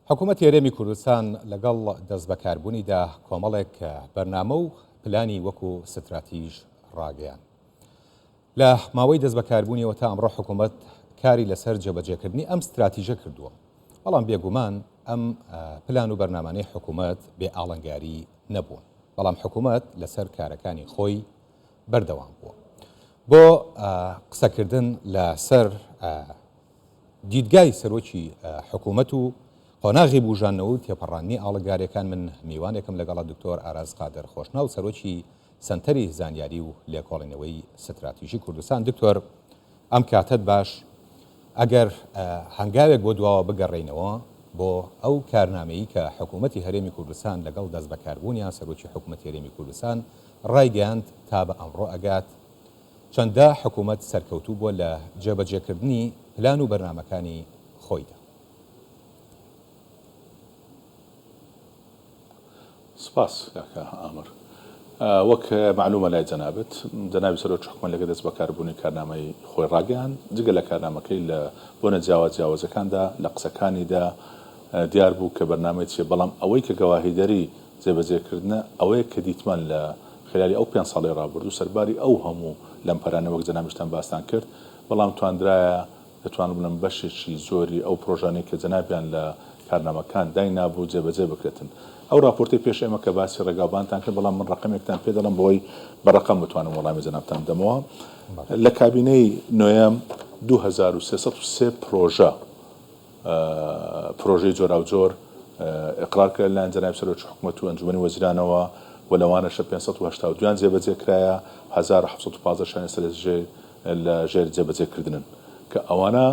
حکوومەت هێرێمی کوردستان لەگەڵ دەست بەکاربوونیدا کۆمەڵێک بەرنامە و پلانی وەکو ستراتیژ ڕاگەیان. لە ماوەی دەست بەکاربوونیەوە تا ئەمڕۆ حکوومەت کاری لەسەر جێبەجێکردنی ئەم ستراتیژە کردووە. بەڵام بێگومان ئەم پلان و بەرنامانەی حکوومەت بێ ئاڵنگاری نەبوون. بەڵام حکوومەت لەسەر کارەکانی خۆی بەردەوام بووە. بۆ قسەکردن لەسەر دیدگای سەرۆکی حکوومەت و قۆناغی بوژانەوە و تێپەڕانی ئاڵنگاریەکان من میوانێکم لەگەڵ دکتۆر ئاراز قادر خۆشناو سەرۆکی سنتەری زانیاری و لێکۆڵینەوەی ستراتیژی کوردستان. دکتۆر ئەم کاتت باش ئەگەر هەنگاوێک بۆ دواوە بگەڕێینەوە بۆ ئەو کارنامەیە کە حکوومەتی هەرێمی کوردستان لەگەڵ دەست بەکاربوونیان سەرۆکی حکوومەتی هەرێمی کوردستان ڕایگەیاند تا بە ئەمڕۆ ئەگات چەندە حکوومەت سەرکەوتوو بووە لە جێبەجێکردنی پلان و بەرنامەکانی خۆیدا. سپاس کاکە ئامر. وەک معلومە لای جەنابەت جەنابی سەرۆکی حکوومەت لەگەڵ دەست بەکاربوونی کارنامەی خۆی ڕاگەیاند. جگە لە کارنامەکەی لە بۆ جیاوازەکاندا لە قسەکانیدا دیار بوو کە بەرنامەی چیە، بەڵام ئەوەی کە گەواهیدەری جێبەجێکردنە ئەوەیە کە دیتمان لە خلالی ئەو 5 ساڵی ڕابردوو سەرباری ئەو هەموو لەمپەرانە وەک جەنابشتان باستان کرد، بەڵام توانرایە دەتوانم بڵم بەشێکی زۆری ئەو پرۆژانەی کە جەنابیان لە کارنامەکان دای نابوو جێبەجێ بکرێتن. ئەو راپۆرتی پێش ئێمە کە باسی ڕێگاوبانتان کرد، بەڵام من ڕقمێکتان پێ دەڵم بۆی بەڕقم بتوانم وەڵامی جەنابتان دەمەوە. لە کابینەی نوێم 2303 پرۆژەی جۆراوجۆر ئقرار کرد لەلایەن جەنابی سەرۆکی حکوومەت و ئەنجومەنی وەزیرانەوە و لەوانەشە 582 جێبەجێ کرایە، 1715 شایان سەرنجێ لە ژێر جێبەجێکردنن کە ئەوانە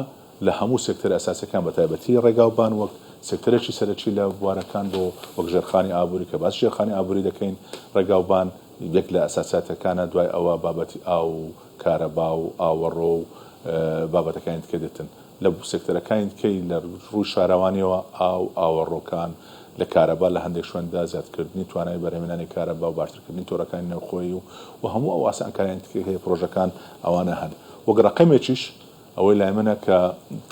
لە هەموو سێکتەر ئەساسیەکان بەتایبەتی ڕێگاوبان وەک سێکتەرێکی سەرەکی لە بوارەکان بۆ وەک ژێرخانی ئابووری کە باس ژێرخانی ئابووری دەکەین، ڕێگاوبان یەک لە ئەساسیاتەکانە، دوای ئەوە بابەتی ئاو و کارەبا و ئاوەڕۆ و بابەتەکانی تکە دێتن. لە سێکتەرەکانی تکەی لە ڕووی شارەوانیەوە ئاوەڕۆکان لە کارەبا لە هەندێک شوێندا زیادکردنی توانای بەرهەمهێنانی کارەبا و باشترکردنی تۆڕەکانی نێوخۆیی و هەموو ئەو ئاسانکاریان تکەی هەیە پرۆژەکان ئەوانە هەن. وەک ڕقمێکیش ئەوەی لای منە کە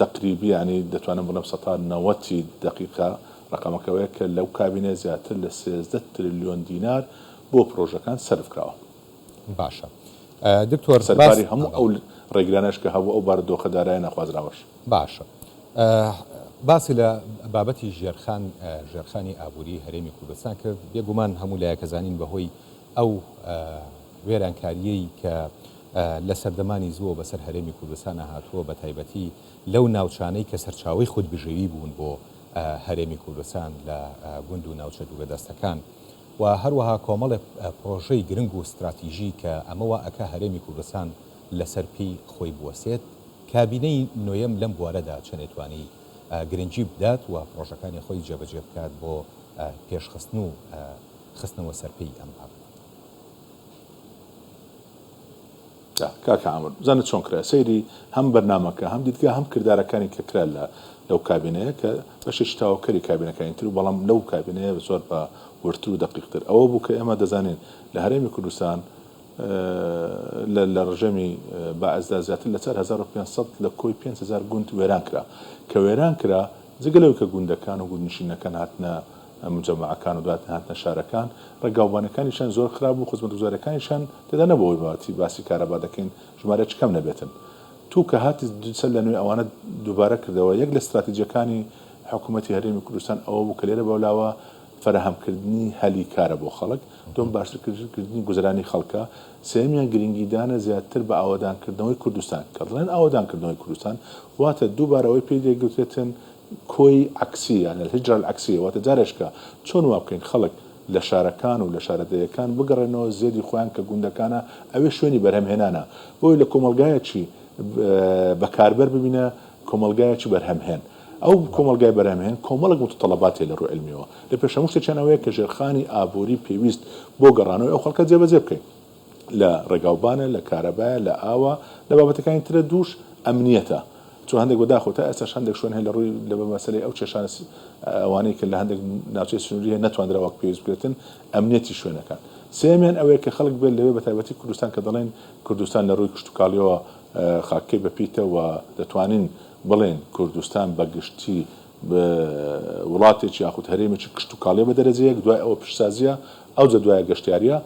تقریبی ینی دەتوانم بڵم 90 دقیقە ڕقمەکەوەیە کە لەو کابینە زیاتر لە 13 تریلیۆن دینار بۆ پرۆژەکان سەرف کراوە. باشە دکتۆر سەرباری هەموو ئەو ڕێگرانەش کە هەبوو ئەو بارودۆخەدارایە نەخوازراوەش. باشە باسی لە بابەتی ژێرخانی ئابووری هەرێمی کوردستان کرد. بێگومان هەموو لایەکەزانین بەهۆی ئەو وێرانکاریەی کە لە سەردەمانی زووە بەسەر هەرێمی کوردستانە هاتووە، بە تایبەتی لەو ناوچانەی کە سەرچاوی خودبژێوی بوون بۆ هەرێمی کوردستان لە گوند و ناوچە دوورەدەستەکان و هەروەها کۆمەڵێک پرۆژەی گرنگ و استراتیژی کە ئەمەوە ئەکە هەرێمی کوردستان لەسەر پێی خۆی بوەسێت. کابینەی نوێم لەم بوارەدا چەندێتوانی گرنگی بدات و پرۆژەکانی خۆی جێبەجێ بکات بۆ پێشخستن و خستنەوە سەرپێی ئەم بابەت. کاکە ئامر بزانێت چۆن کرا سەیری هەم بەرنامەکە هەم دیدگا هەم کردارەکانی کە کرا لەو کابینەیە کە بەشێکی تاواکەری کابینەکانی تر و بەڵام لەو کابینەیە زۆر بە ورتر و دقیقتر ئەوە بوو کە ئێمە دەزانین لە هەرێمی کوردستان لە ڕژەمی بەعزدا زیاتر لە 4500 لە کۆی 5000 گوند وێران کرا کە وێران کرا جگە لەوەی کە گوندەکان و گوندنشینەکان هاتنە مجەمەعەکان و دواتر هاتنە شارەکان، ڕێگاوبانەکانیشان زۆر خراپ بوو، خزمەتگوزاریەکانیشان تێدا نەبەوەی باسی کارەبا دەکەین ژمارەی کەم نەبێتن. تو کە هاتی دووسەر لە نوێی ئەوانە دووبارە کردەوە. یەک لە استراتیجیەکانی حکوومەتی هەرێمی کوردستان ئەوە بوو کە لێرە بەولاوە فەرەهەمکردنی هەلی کارە بۆ خەڵک، دوم باشترکردنی گوزەرانی خەڵکە، سێمیان گرنگیدانە زیاتر بە ئاوادانکردنەوەی کوردستان کە دەڵێن ئاوادانکردنەوەی کوردستان واتە دووبارەوەی پێی دەگوترێتن کۆی عکسی یانە الهجرة العکسیە، واتە جارێشکە چۆن وا بکەین خەڵک لە شارەکان و لە شارەدەیەکان بگەڕێنەوە زێدی خۆیان کە گوندەکانە ئەوێ شوێنی بەرهەمهێنانە بۆی لە کۆمەلگایەکی بەکاربەر ببینە کۆمەلگایەکی بەرهەمهێن. ئەو کۆمەلگای بەرهەمهێن کۆمەڵک متطلباتی لە ڕوو علمیەوە لە پێشەمو شتێکیانەوەیە کە ژێرخانی ئابووری پێویست بۆ گەڕانەوەی ئەو خەڵکە جێبەجێ بکەین لە ڕێگاوبانە، لە کارەبایە، لە ئاوە، لە بابەتەکانی ترە دووش ئەمنیەتە. چۆن هەندێک بەداخۆتە ئێستاش هەندێک شوێن هەیە لە ڕووی لە مەسەلەی ئەو کێشانە ئەوانەی کە لە هەندێک ناوچەی سنووری هەیە نەتوانراوە پێویست بکرێتن ئەمنیەتی شوێنەکان. سێمیان ئەوەیە کە خەڵک بێت لەوێ بە تایبەتی کوردستان کە دەڵێن کوردستان لە ڕووی کشتتوکاڵیەوە خاکەی بەپیتە و دەتوانین بڵێن کوردستان بەگشتی وڵاتێکی یاخود هەرێمێکی کشت و کاڵێ بە دەرەجەیەک دوای ئەوە پشتسازیە ئەو جە دوایە گەشتیاریە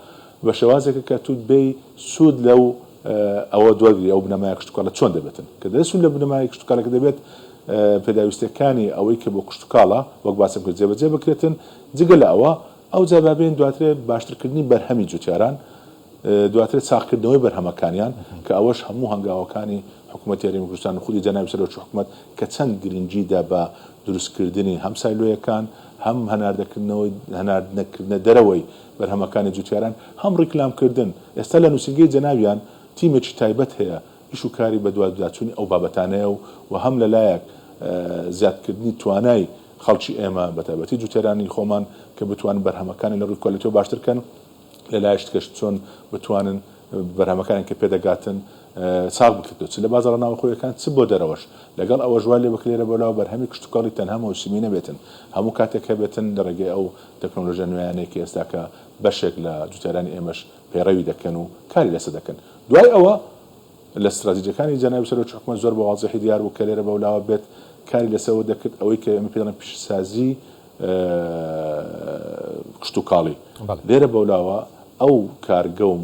بە شێوازێکە کە توت بێ سوود لەو ئەوە دوگری ئەو بنەمای کشتتوکڵە چۆن دەبێتن کە دەسون لە بنەمای کشتتوکڵەکە دەبێت پێداویستەکانی ئەوەی کە بۆ کشتتوکاڵە وەک باسم کرد جێبەجێ بکرێتن جگە لە ئەوە ئەو جابابێن دواترێ باشترکردنی بەرهەمی جوتیاران دواترێت چاقکردنەوەی بەرهەمەکانیان کە ئەوەش هەموو هەنگاوەکانی حکوومەتی هەرێمی کوردستان خودی جەنابی سەرۆکی حکوومەت کە چەند گرنگیدا بە دروستکردنی هەم سایلۆیەکان هەم هەناردەکردنەوەی هەناردنەکردنە دەرەوەی بەرهەمەکانی جوتیاران هەم ڕیکلامکردن ئێستا لە نووسنگەی جەناویان تیمێکی تایبەت هەیە ئیش و کاری بە دواداچوونی ئەو بابەتانەیە و هەم لەلایەک زیادکردنی توانای خەڵکی ئێمە بەتایبەتی جوتیارانی خۆمان کە بتوانن بەرهەمەکانی لە ڕووی کۆلیتیۆ باشترکەن لەلایەک کەش چۆن بتوانن بەرهەمەکانی کە پێدەگاتن ساڵ بکردو چ لە بازاڕ ناو خۆیەکان چ بۆ دەرەوەش لەگەڵ ئەوە ژوال لێ بکرێرە بەلاوە بەرهەمی کشتتوکڵی تەنها مەوسمی نەبێتن هەموو کاتێک هەبێتن لە ڕێگەی ئەو تەکنۆلۆژیە نوێیانەیەکی ئێستا کە بەشێک لە جوتیارانی ئێمەش پێڕەوی دەکەن و کاری لەسەر دەکەن دوای ئەوە لە استراتیجیەکانی جەنابی سەرۆکی حکوومەت زۆر بە واضحی دیار بوو کە لێرە بەولاوە بێت کاری لەسەرەوە دەکرد ئەوەی کە ئێمە پێڵێن پیشەسازی کشتتوکاڵی لێرە بەولاوە ئەو کارگە و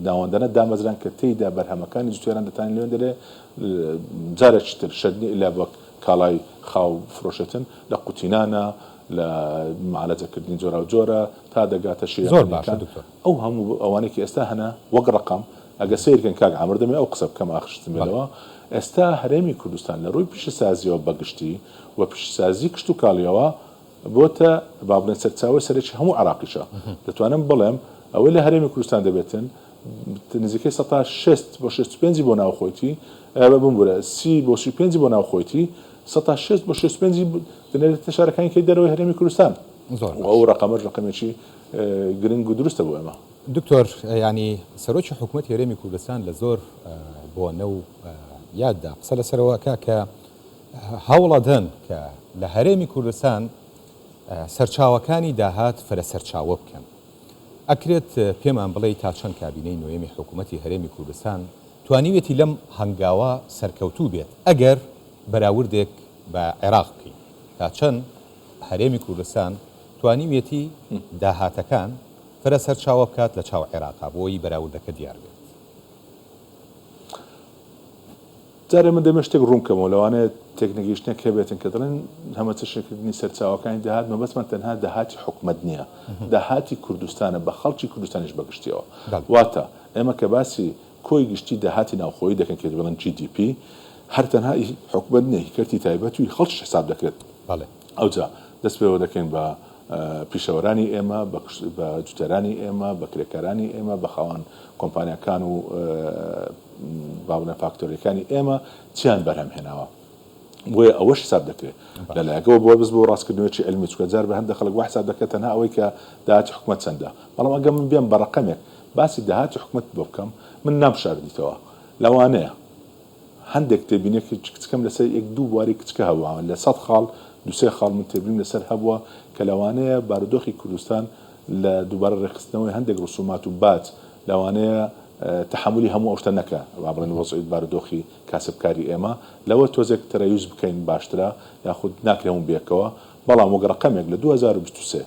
ناوەندانە دامەزران کە تێیدا بەرهەمەکانی جوتیاران دەتان لێن دەرێ جارێکی تر شەدنی ئیلا بە کاڵای خاو فرۆشتن لە قوتینانە لە معالەجەکردنی جۆرا و جۆرە تا دەگاتە شیرەکان ئەو هەموو ئەوانێکی ئێستا هەنا وەک ڕقم ئەگە سیرکن کاک عەمر دەمێ ئەو قسە بکەم ئاخشتمێنەوە ئێستا هەرێمی کوردستان لە ڕووی پیشەسازیەوە بەگشتی و پیشەسازی کشتتوکاڵیەوە بۆتە با بڵێن سەرچاوی سەرێکی هەموو عراقیشە دەتوانم بڵێم ئەوەی لە هەرێمی کوردستان دەبێتن نزیکەی 6 بۆ 65 بۆ ناوخۆیتی بمبورە 30 بۆ 35 بۆ ناوخۆیتی 6 بۆ 65 دەنێتە شارەکانی کەی دەرەوەی هەرێمی کوردستان ئەو ڕقەمەش ڕقەمێکی گرنگ و دروستە بۆ ئێمە دکتۆر ینی سەرۆکی حکوومەتی هەرێمی کوردستان لە زۆر بۆنە و یاددا قسە لەسەرەوەکە کە هەوڵەدەن کە لە هەرێمی کوردستان سەرچاوەکانی داهات فرە سەرچاوە بکەن ئەکرێت پێمان بڵێ تا چەند کابینەی نوێمی حکوومەتی هەرێمی کوردستان توانیوێتی لەم هەنگاوە سەرکەوتوو بێت ئەگەر بەراوردێک بە عێراق بکەین تا چەند هەرێمی کوردستان توانیوێتی داهاتەکان فرە سەرچاوە بکات لە چاو عێراقا بۆی بەراوردەکە دیار بێت جارێ من دەمە شتێک ڕوونکەمەوە لەوانەیە تێکنیکیشتێک هەبێتن کە دەڵێن هەمە چشکردنی سەرچاوەکانی داهات مەبەستمان تەنها داهاتی حکوومەت نییە داهاتی کوردستانە بە خەڵکی کوردستانیش بەگشتیەوە واتە ئێمە کە باسی کۆی گشتی داهاتی ناوخۆیی دەکەن کە بڵێن GDP هەر تەنها حکوومەت نییە هیکەرتی تایبەتی خەڵکی حساب دەکرێت ئەوجا دەست پێوە دەکەین بە پیشەوەرانی ئێمە بە جوتەرانی ئێمە بە کرێکارانی ئێمە بە خاوەن کۆمپانیەکان و باڵە فاکتۆریەکانی ئێمە چیان بەرهەم هێناوە بۆیە ئەوەش حساب دەکرێت لەلایەکەوە بۆ بز بۆ ڕاستکردنەوەی علمی چکە جار بە هەندە خەڵک وا حساب دەکەێت تەنها ئەوەی کە داهاتی حکوومەت چەندە بەڵام ئەگەر من بێم بە ڕقەمێک باسی داهاتی حکوومەت بۆ بکەم من نامشاردیتەوە لەوانەیە هەندێک تێبینێکی کچکەم لەسەر یەک دوو بواری کچکە هەبووە لە 100 خاڵ دوسێ خاڵ من تێبین لەسەر هەبووە کە لەوانەیە بارودۆخی کوردستان لە دووبارە ڕێخستنەوەی هەندێک ڕسومات و باج لەوانەیە تحملی هەموو ئەوشتە نەکە با بڵێن وەزعیت بارودۆخی کاسبکاری ئێمە لەوە تۆزێک تەرەیوز بکەین باشترە یاخود ناکرێ هەموو بێکەوە بەڵام وەک ڕقەمێک لە 2023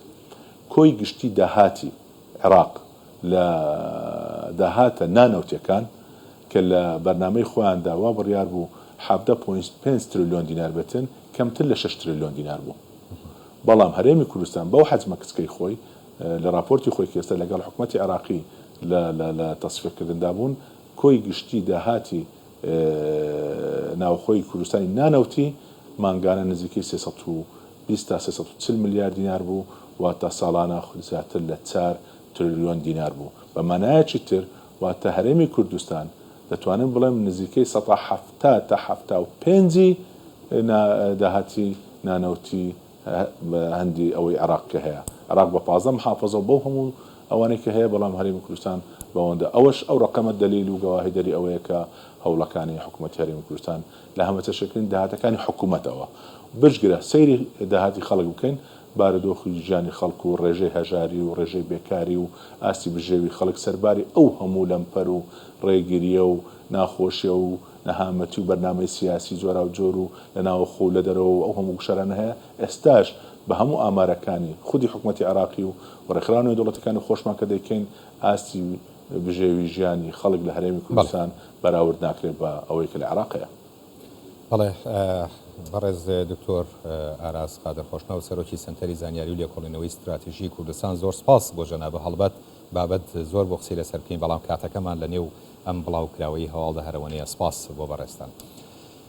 کۆی گشتی داهاتی عێراق لە داهاتە نانەوتیەکان کە لە بەرنامەی خۆیاندا وا بڕیار بوو 17.5 تریلیۆن دینار بێتن کەمتر لە 6 تریلیۆن دینار بوو بەڵام هەرێمی کوردستان بەو حەجمە کچکەی خۆی لە راپۆرتی خۆی کێستا لەگەڵ حکوومەتی عێراقی لە تەصفیرکردندا بوون کۆی گشتی داهاتی ناوخۆی کوردستانی نانەوتی مانگانە نزیکەی 320 تا 340 میلیارد دینار بوو واتە ساڵانە زیاتر لە 4 تریلیۆن دینار بوو بە مانایەکی تر واتە هەرێمی کوردستان دەتوانین بڵێم نزیکەی 170 تا 75 داهاتی نانەوتی هەندی ئەوەی عێراق کە هەیە عێراق بە 15 محافظە بەو هەموو ئەوانەی کە هەیە بەڵام هەرێمی کوردستان بەوەندە ئەوەش ئەو ڕقەمە دلیل و گەواهی دەری ئەوەیە کە هەوڵەکانی حکوومەتی هەرێمی کوردستان لە هەمە چەشەکردن داهاتەکانی حکوومەتەوە بژگرە سەیری داهاتی خەڵک بکەین بارودۆخی ژیانی خەڵک و ڕێژەی هەژاری و ڕێژەی بێکاری و ئاستی بژێوی خەڵک سەرباری ئەو هەموو لەمپەر و ڕێگیریە و ناخۆشیە و نەهامەتی و بەرنامەی سیاسی جۆرا و جۆر و لە ناوەخۆ لە دەرەوە ئەو هەموو گشەرانە هەیە ئێستاش بە هەموو ئامارەکانی خودی حکوومەتی عراقی و وەڕێکخراونەوەی دەوڵەتەکانی خۆشمان کە دەیکەین ئاستی بژێوی ژیانی خەڵک لە هەرێمی کوردستان بەراورد ناکرێت بە ئەوەی کە لە عێراقەیە. بەڵێ بەڕێز دکتۆر ئاراس قادر خۆشناو سەرۆکی سنتەری زانیاری و لێکۆڵینەوەی استراتیژی کوردستان زۆر سپاس بۆ جەنابە هەڵبەت بابەت زۆر بۆ قسەی لەسەر بکەین بەڵام کاتەکەمان لە نێو ئەم بڵاوکراوەی هەواڵدە هەرەوەنەیە. سپاس بۆ بەڕێستان.